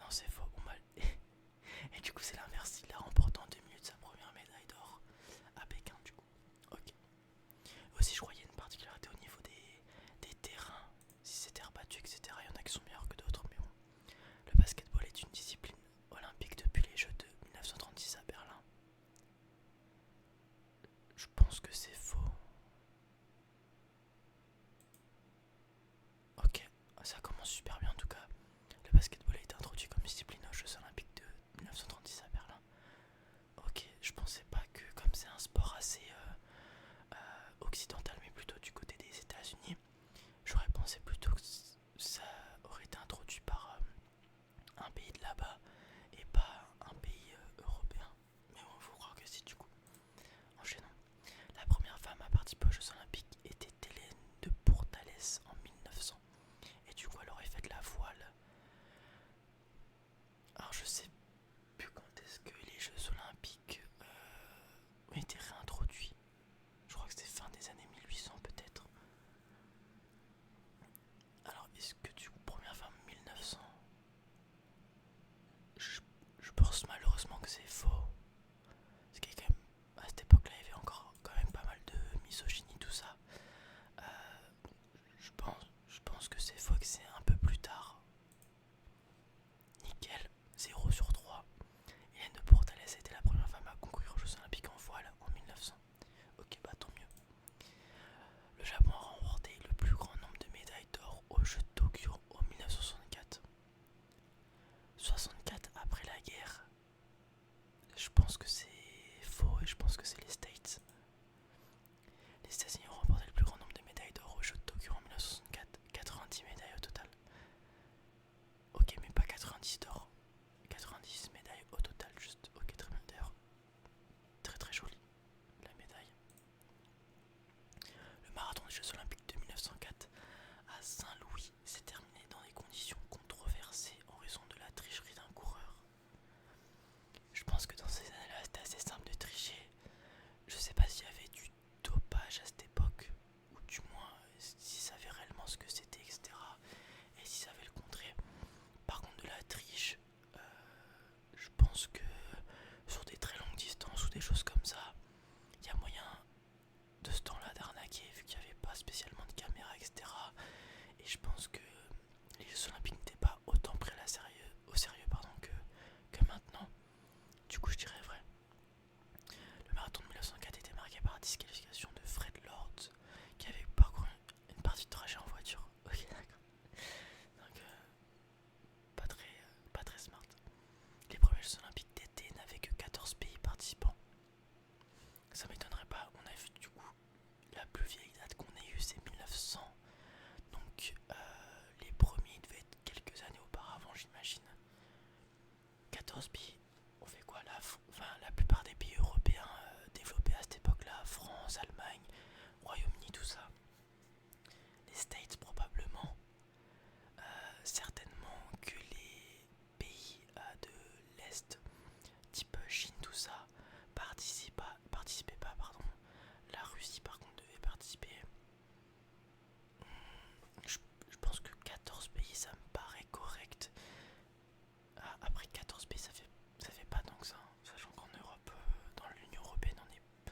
non, c'est faux. Et du coup, c'est l'inverse. Il l'a remporté en 2 minutes sa première médaille d'or à Pékin, du coup. Ok. Aussi, je crois qu'il y a une particularité au niveau des terrains. Si c'est terre battue, etc., il y en a qui sont meilleurs que d'autres, mais bon. Le basketball est une discipline olympique depuis les Jeux de 1936 à Berlin. Je pense que c'est faux. Ok, ça commence super bien en tout cas. Le basketball a été introduit comme discipline aux Jeux Olympiques de 1936 à Berlin. Ok, je pensais pas que comme c'est un sport assez occidental, mais plutôt du côté des États-Unis, j'aurais pensé plutôt que ça aurait été introduit par un pays de là-bas et pas un pays européen. Mais bon, faut croire que si du coup. Enchaînons. La première femme à participer aux Jeux Olympiques était Hélène de Pourtalès en 1900. Et du coup, elle aurait fait de la voile. Alors, je sais plus quand est-ce que les Jeux Olympiques ont été réintroduits. Je crois que c'était fin des années 1800 peut-être. Alors, est-ce que du coup, première femme 1900 je pense malheureusement que c'est faux. Parce qu'il y a quand même, à cette époque-là, il y avait encore quand même pas mal de misogynie, tout ça. Euh, je pense que c'est faux et que c'est un peu plus tard. Nickel, 0/3. Hélène de Portalès a été la première femme à concourir aux Jeux Olympiques en voile en 1900. Ok, bah tant mieux. Le Japon a remporté le plus grand nombre de médailles d'or aux Jeux de Tokyo en 1964. 64 après la guerre. Je pense que c'est faux et je pense que c'est les States. Les États-Unis ont remporté le plus grand nombre de médailles d'or aux Jeux de Tokyo en 1964. 90 médailles au total. Ok, mais pas 90 d'or. 90 médailles au total, juste. Ok, très bien. D'ailleurs, très très jolie la médaille. Le marathon des Jeux Olympiques de 1904 à Saint-Louis s'est terminé dans des conditions controversées en raison de la tricherie d'un coureur. Je pense que dans ces années-là, c'était assez simple de tricher. Je sais pas s'il y avait du dopage à cette époque, ou du moins s'ils savaient réellement ce que c'était, etc. Et s'ils savaient le contrer. Par contre, de la triche, je pense que sur des très longues distances ou des choses comme ça, il y a moyen de ce temps-là d'arnaquer vu qu'il n'y avait pas spécialement de caméra, etc. Et je pense que les Jeux Olympiques n'étaient pas autant pris au sérieux que maintenant. Du coup, je dirais vrai. Le marathon de 1904 était marqué par la disqualification de Fred Lord, qui avait parcouru une partie de trajet en voiture. Ok, d'accord. Donc, pas très smart. Les premiers Jeux Olympiques d'été n'avaient que 14 pays participants. Ça m'étonnerait pas, on a vu du coup la plus vieille date qu'on ait eue c'est 1900. Donc les premiers devaient être quelques années auparavant, j'imagine. 14 pays, on fait quoi là? Enfin, la plupart des pays européens développés à cette époque-là, France, Allemagne, Royaume-Uni, tout ça. Les States probablement. Certainement que les pays de l'Est, type Chine, tout ça, participaient pas, pardon. La Russie par contre devait participer. Je pense que 14 pays ça me paraît correct. Après 14 pays ça fait pas tant que ça. Sachant qu'en Europe, dans l'Union Européenne on est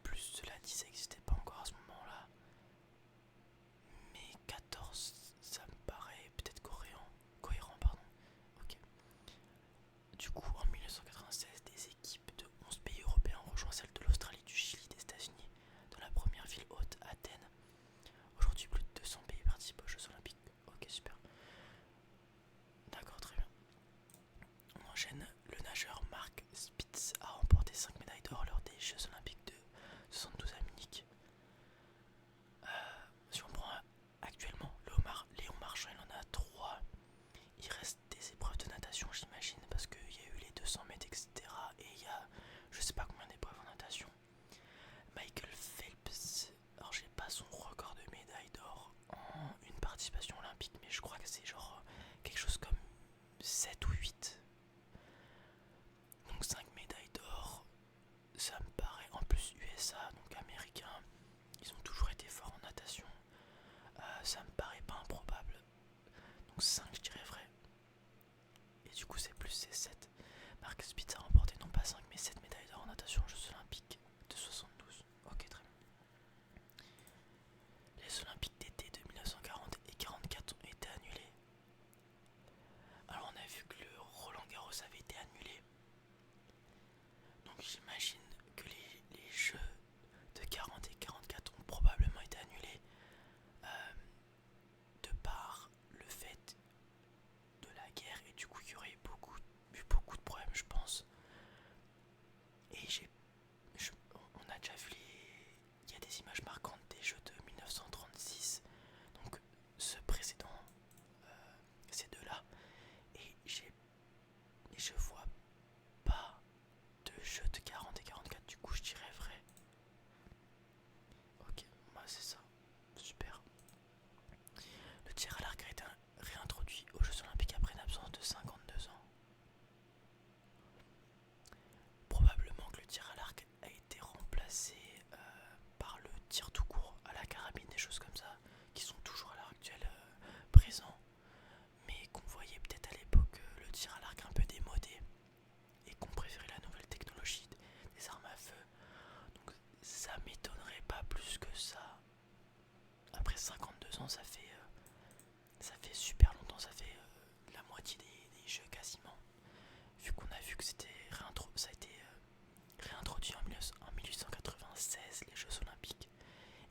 plus, cela dit ça n'existait pas encore à ce moment là. Mais du coup c'est 7. Marcus Spitz a remporté non pas 5 mais 7 médailles d'or en natation aux Jeux Olympiques de 72. Ok, très bien. Les Olympiques d'été de 1940 et 44 ont été annulés. Alors on a vu que le Roland Garros avait été annulé. Donc j'imagine que les Jeux de 40 et 44 ont probablement été annulés de par le fait de la guerre et du coup il y aurait eu beaucoup de problèmes je pense. Et on a déjà vu il y a des images marquantes des Jeux de 1936, donc ce précédent, ces deux-là, et je vois pas de Jeux de 40 et 44, du coup je dirais vrai. Ok, bah c'est ça, super. Le tir à l'arc a été réintroduit aux Jeux Olympiques après une absence de 52 ans. Probablement que le tir à l'arc a été remplacé par le tir tout court à la carabine, des choses comme ça, qui sont toujours à l'heure actuelle présents, mais qu'on voyait peut-être à l'époque le tir à l'arc un peu démodé, et qu'on préférait la nouvelle technologie des armes à feu. Donc ça m'étonnerait pas plus que ça. Après 52 ans, ça fait super longtemps, ça fait la moitié des jeux quasiment. Vu qu'on a vu que ça a été réintroduit en 1896, les Jeux Olympiques,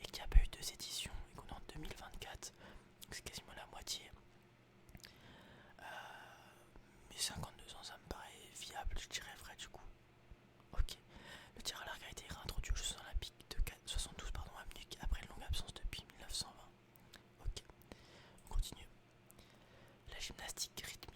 et qu'il n'y a pas eu 2 éditions, et qu'on est en 2024, donc c'est quasiment la moitié. Mais 52 ans, ça me paraît viable, je dirais vrai du coup. Ok. Le tir à l'arc a été réintroduit aux Jeux Olympiques de 72 à Munich après une longue absence depuis 1920. Ok, on continue. La gymnastique rythmique